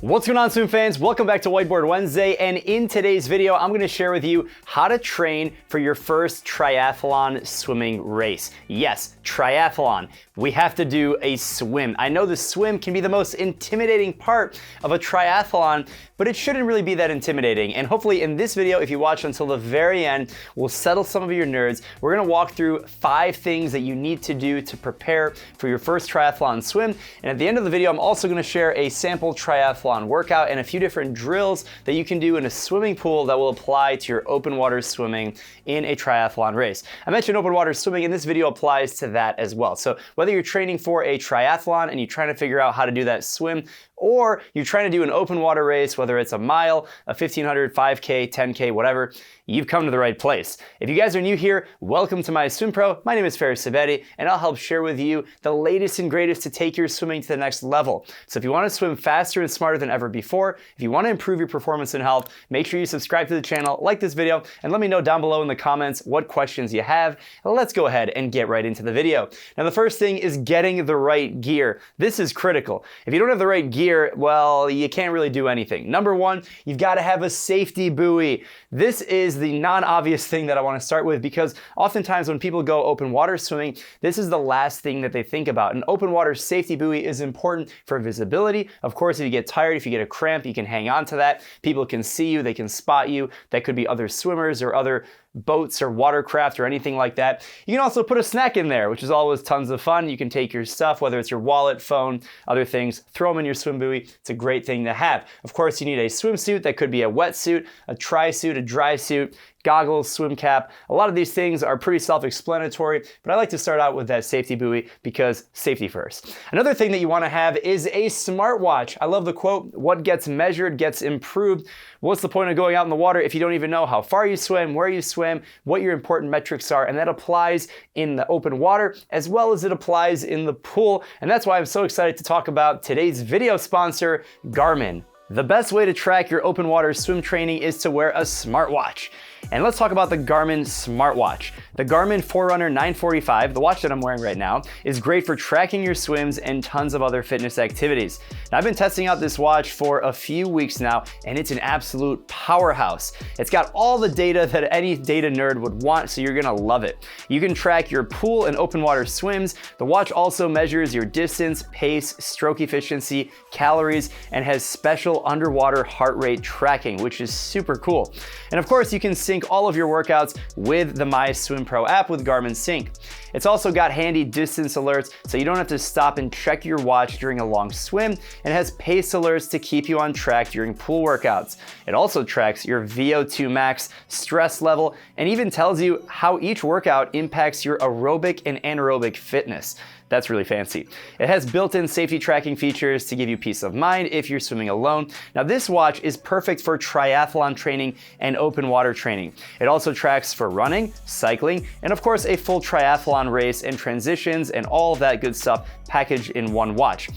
What's going on, swim fans? Welcome back to Whiteboard Wednesday, and in today's video, I'm going to share with you how to train for your first triathlon swimming race. Yes, triathlon. We have to do a swim. I know the swim can be the most intimidating part of a triathlon, but it shouldn't really be that intimidating. And hopefully in this video, if you watch until the very end, we'll settle some of your nerves. We're going to walk through 5 things that you need to do to prepare for your first triathlon swim. And at the end of the video, I'm also going to share a sample triathlon workout and a few different drills that you can do in a swimming pool that will apply to your open water swimming in a triathlon race. I mentioned open water swimming, and this video applies to that as well. So whether you're training for a triathlon and you're trying to figure out how to do that swim, or you're trying to do an open water race, whether it's a mile, a 1500, 5K, 10K, whatever, you've come to the right place. If you guys are new here, welcome to MySwimPro. My name is Faris Sabeti, and I'll help share with you the latest and greatest to take your swimming to the next level. So if you want to swim faster and smarter than ever before, if you want to improve your performance and health, make sure you subscribe to the channel, like this video, and let me know down below in the comments what questions you have. Let's go ahead and get right into the video. Now, the first thing is getting the right gear. This is critical. If you don't have the right gear, well, you can't really do anything. Number one, you've got to have a safety buoy. This is the non-obvious thing that I want to start with, because oftentimes when people go open water swimming, this is the last thing that they think about. An open water safety buoy is important for visibility. Of course, if you get tired, if you get a cramp, you can hang on to that. People can see you, they can spot you. That could be other swimmers or other boats or watercraft or anything like that. You can also put a snack in there, which is always tons of fun. You can take your stuff, whether it's your wallet, phone, other things, throw them in your swim buoy. It's a great thing to have. Of course, you need a swimsuit. That could be a wetsuit, a tri-suit, a dry suit, goggles, swim cap. A lot of these things are pretty self-explanatory, but I like to start out with that safety buoy because safety first. Another thing that you want to have is a smartwatch. I love the quote, "What gets measured gets improved." What's the point of going out in the water if you don't even know how far you swim, where you swim, what your important metrics are? And that applies in the open water as well as it applies in the pool. And that's why I'm so excited to talk about today's video sponsor, Garmin. The best way to track your open water swim training is to wear a smartwatch. And let's talk about the Garmin smartwatch. The Garmin Forerunner 945, the watch that I'm wearing right now, is great for tracking your swims and tons of other fitness activities. Now, I've been testing out this watch for a few weeks now, and it's an absolute powerhouse. It's got all the data that any data nerd would want, so you're gonna love it. You can track your pool and open water swims. The watch also measures your distance, pace, stroke efficiency, calories, and has special underwater heart rate tracking, which is super cool. And of course, you can sync all of your workouts with the MySwimPro app with Garmin Sync. It's also got handy distance alerts, so you don't have to stop and check your watch during a long swim, and has pace alerts to keep you on track during pool workouts. It also tracks your VO2 max, stress level, and even tells you how each workout impacts your aerobic and anaerobic fitness. That's really fancy. It has built-in safety tracking features to give you peace of mind if you're swimming alone. Now, this watch is perfect for triathlon training and open water training. It also tracks for running, cycling, and of course a full triathlon race and transitions and all of that good stuff packaged in one watch.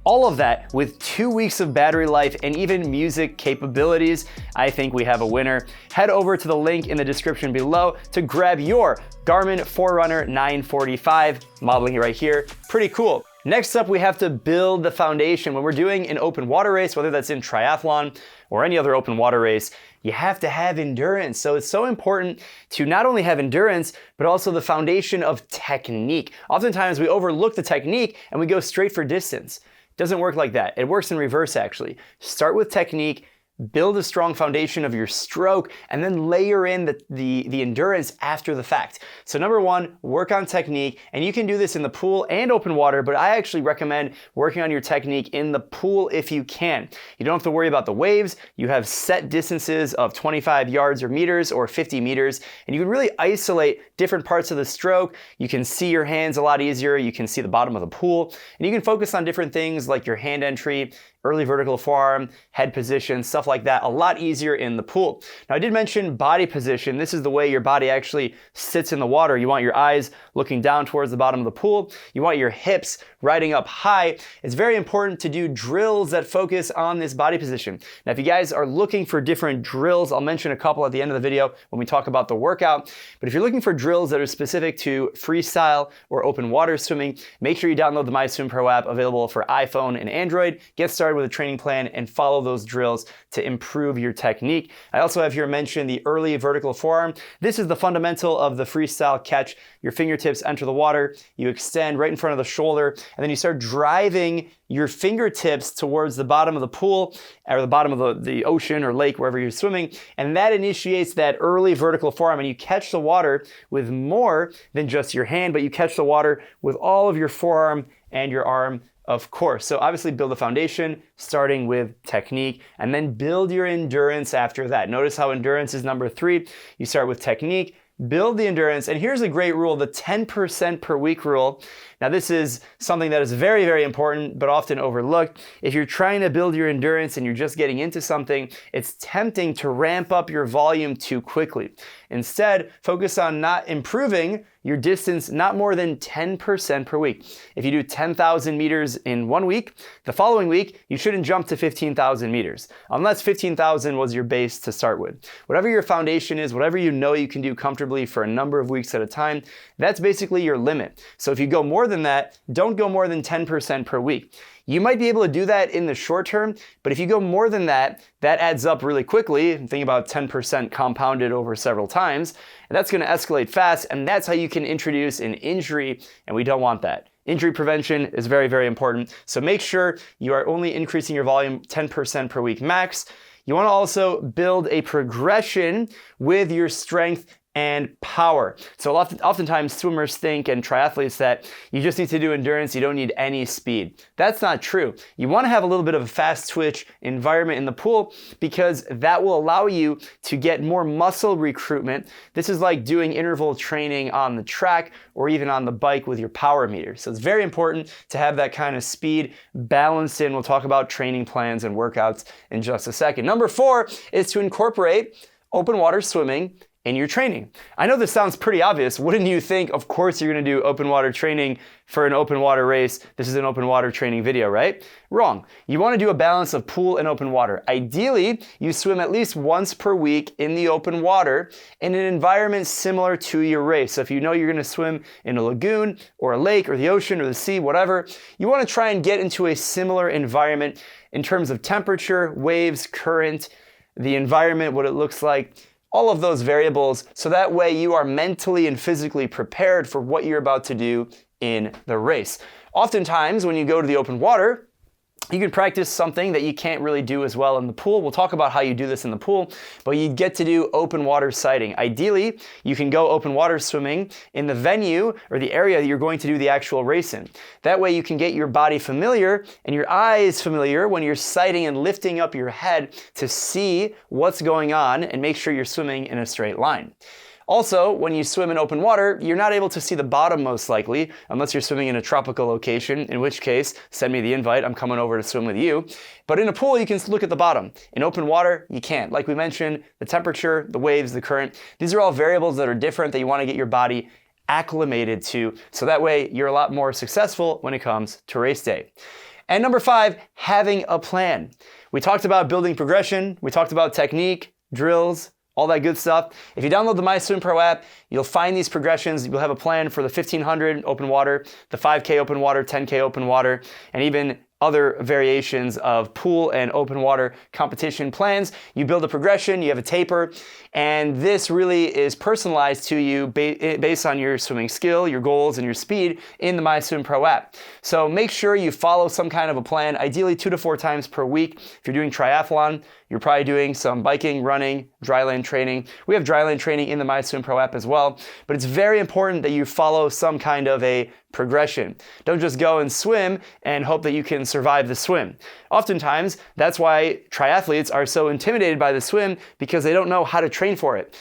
All of that with 2 weeks of battery life and even music capabilities. I think we have a winner. Head over to the link in the description below to grab your Garmin Forerunner 945, modeling it right here. Pretty cool. Next up, we have to build the foundation. When we're doing an open water race, whether that's in triathlon or any other open water race, you have to have endurance. So it's so important to not only have endurance, but also the foundation of technique. Oftentimes we overlook the technique and we go straight for distance. Doesn't work like that. It works in reverse, actually. Start with technique, build a strong foundation of your stroke, and then layer in the endurance after the fact. So number one, work on technique, and you can do this in the pool and open water, but I actually recommend working on your technique in the pool if you can. You don't have to worry about the waves. You have set distances of 25 yards or meters or 50 meters, and you can really isolate different parts of the stroke. You can see your hands a lot easier. You can see the bottom of the pool, and you can focus on different things like your hand entry, early vertical forearm, head position, stuff stuff like that a lot easier in the pool. Now, I did mention body position. This is the way your body actually sits in the water. You want your eyes looking down towards the bottom of the pool. You want your hips riding up high. It's very important to do drills that focus on this body position. Now, if you guys are looking for different drills, I'll mention a couple at the end of the video when we talk about the workout. But if you're looking for drills that are specific to freestyle or open water swimming, make sure you download the MySwimPro app available for iPhone and Android. Get started with a training plan and follow those drills to improve your technique. I also have here mentioned the early vertical forearm. This is the fundamental of the freestyle catch. Your fingertips enter the water, you extend right in front of the shoulder, and then you start driving your fingertips towards the bottom of the pool or the bottom of the ocean or lake, wherever you're swimming, and that initiates that early vertical forearm, and you catch the water with more than just your hand, but you catch the water with all of your forearm and your arm, of course. So obviously build a foundation starting with technique, and then build your endurance after that. Notice how endurance is number 3. You start with technique, build the endurance, and here's a great rule, the 10% per week rule. Now, this is something that is very, very important, but often overlooked. If you're trying to build your endurance and you're just getting into something, it's tempting to ramp up your volume too quickly. Instead, focus on not improving your distance not more than 10% per week. If you do 10,000 meters in 1 week, the following week, you shouldn't jump to 15,000 meters, unless 15,000 was your base to start with. Whatever your foundation is, whatever you know you can do comfortably for a number of weeks at a time, that's basically your limit. So if you go more than that, don't go more than 10% per week. You might be able to do that in the short term, but if you go more than that, that adds up really quickly. Think about 10% compounded over several times, and that's going to escalate fast, and that's how you can introduce an injury, and we don't want that. Injury prevention is very, very important, so make sure you are only increasing your volume 10% per week max. You want to also build a progression with your strength and power. So oftentimes swimmers think and triathletes that you just need to do endurance, you don't need any speed. That's not true. You want to have a little bit of a fast twitch environment in the pool because that will allow you to get more muscle recruitment. This is like doing interval training on the track or even on the bike with your power meter. So it's very important to have that kind of speed balanced in. We'll talk about training plans and workouts in just a second. Number 4 is to incorporate open water swimming in your training. I know this sounds pretty obvious. Wouldn't you think, of course, you're gonna do open water training for an open water race? This is an open water training video, right? Wrong. You wanna do a balance of pool and open water. Ideally, you swim at least once per week in the open water in an environment similar to your race. So if you know you're gonna swim in a lagoon or a lake or the ocean or the sea, whatever, you wanna try and get into a similar environment in terms of temperature, waves, current, the environment, what it looks like, all of those variables, so that way you are mentally and physically prepared for what you're about to do in the race. Oftentimes, when you go to the open water, you can practice something that you can't really do as well in the pool. We'll talk about how you do this in the pool, but you get to do open water sighting. Ideally, you can go open water swimming in the venue or the area that you're going to do the actual race in. That way you can get your body familiar and your eyes familiar when you're sighting and lifting up your head to see what's going on and make sure you're swimming in a straight line. Also, when you swim in open water, you're not able to see the bottom most likely, unless you're swimming in a tropical location, in which case, send me the invite, I'm coming over to swim with you. But in a pool, you can look at the bottom. In open water, you can't. Like we mentioned, the temperature, the waves, the current, these are all variables that are different that you want to get your body acclimated to, so that way you're a lot more successful when it comes to race day. And number 5, having a plan. We talked about building progression, we talked about technique, drills, all that good stuff. If you download the MySwimPro app, you'll find these progressions. You'll have a plan for the 1500 open water, the 5K open water, 10K open water, and even other variations of pool and open water competition plans. You build a progression, you have a taper, and this really is personalized to you based on your swimming skill, your goals, and your speed in the MySwimPro app. So make sure you follow some kind of a plan, ideally 2 to 4 times per week. If you're doing triathlon, you're probably doing some biking, running, dryland training. We have dryland training in the MySwimPro app as well, but it's very important that you follow some kind of a progression. Don't just go and swim and hope that you can survive the swim. Oftentimes, that's why triathletes are so intimidated by the swim, because they don't know how to train for it.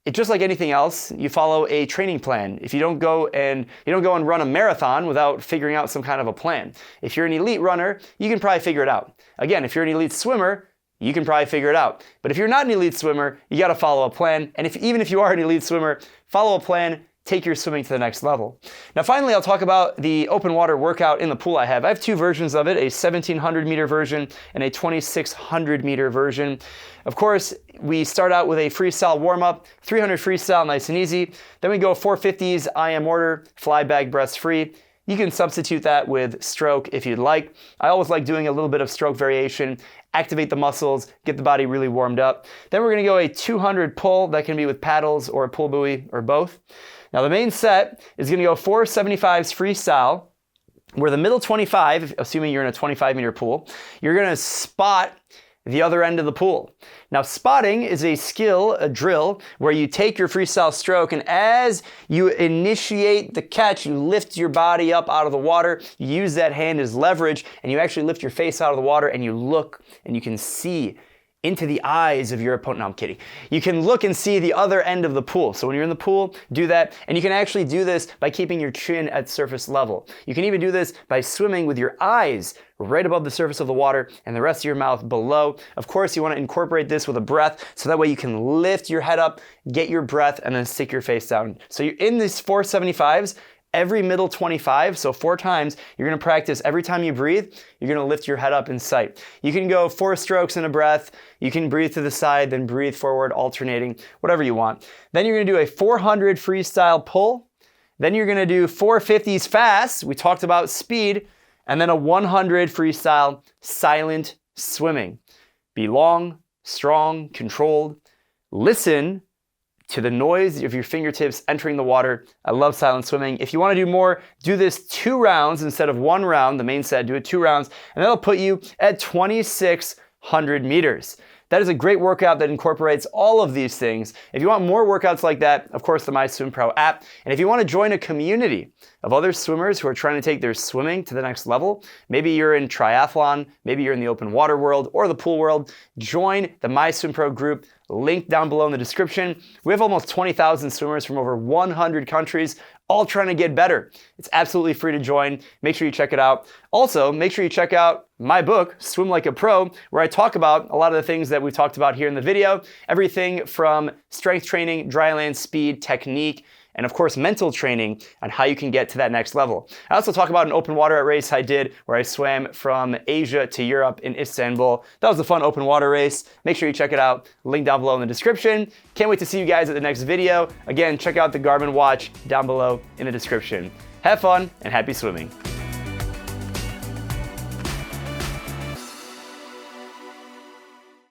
It's just like anything else, you follow a training plan. If you don't go and run a marathon without figuring out some kind of a plan. If you're an elite runner, you can probably figure it out. Again, if you're an elite swimmer, you can probably figure it out. But if you're not an elite swimmer, you gotta follow a plan. And even if you are an elite swimmer, follow a plan, take your swimming to the next level. Now finally, I'll talk about the open water workout in the pool I have. I have two versions of it, a 1,700 meter version and a 2,600 meter version. Of course, we start out with a freestyle warm-up, 300 freestyle, nice and easy. Then we go 450s, IM order, fly bag breast free. You can substitute that with stroke if you'd like. I always like doing a little bit of stroke variation, activate the muscles, get the body really warmed up. Then we're gonna go a 200 pull, that can be with paddles or a pull buoy or both. Now the main set is gonna go 475s freestyle, where the middle 25, assuming you're in a 25 meter pool, you're gonna spot the other end of the pool. Now spotting is a skill, a drill, where you take your freestyle stroke and as you initiate the catch, you lift your body up out of the water, you use that hand as leverage, and you actually lift your face out of the water and you look and you can see into the eyes of your opponent. No, I'm kidding. You can look and see the other end of the pool. So when you're in the pool, do that. And you can actually do this by keeping your chin at surface level. You can even do this by swimming with your eyes right above the surface of the water and the rest of your mouth below. Of course, you want to incorporate this with a breath so that way you can lift your head up, get your breath, and then stick your face down. So you're in these 475s, every middle 25, so 4 times, you're gonna practice every time you breathe, you're gonna lift your head up in sight. You can go 4 strokes in a breath, you can breathe to the side, then breathe forward, alternating, whatever you want. Then you're gonna do a 400 freestyle pull, then you're gonna do 450s fast, we talked about speed, and then a 100 freestyle silent swimming. Be long, strong, controlled, listen to the noise of your fingertips entering the water. I love silent swimming. If you want to do more, do this 2 rounds instead of 1 round, the main set, do it 2 rounds, and that'll put you at 2,600 meters. That is a great workout that incorporates all of these things. If you want more workouts like that, of course, the MySwimPro app. And if you want to join a community of other swimmers who are trying to take their swimming to the next level, maybe you're in triathlon, maybe you're in the open water world or the pool world, join the MySwimPro group, linked down below in the description. We have almost 20,000 swimmers from over 100 countries, all trying to get better. It's absolutely free to join. Make sure you check it out. Also, make sure you check out my book, Swim Like a Pro, where I talk about a lot of the things that we've talked about here in the video. Everything from strength training, dry land speed, technique, and of course mental training on how you can get to that next level. I also talk about an open water race I did where I swam from Asia to Europe in Istanbul. That was a fun open water race. Make sure you check it out. Link down below in the description. Can't wait to see you guys at the next video. Again, check out the Garmin watch down below in the description. Have fun and happy swimming.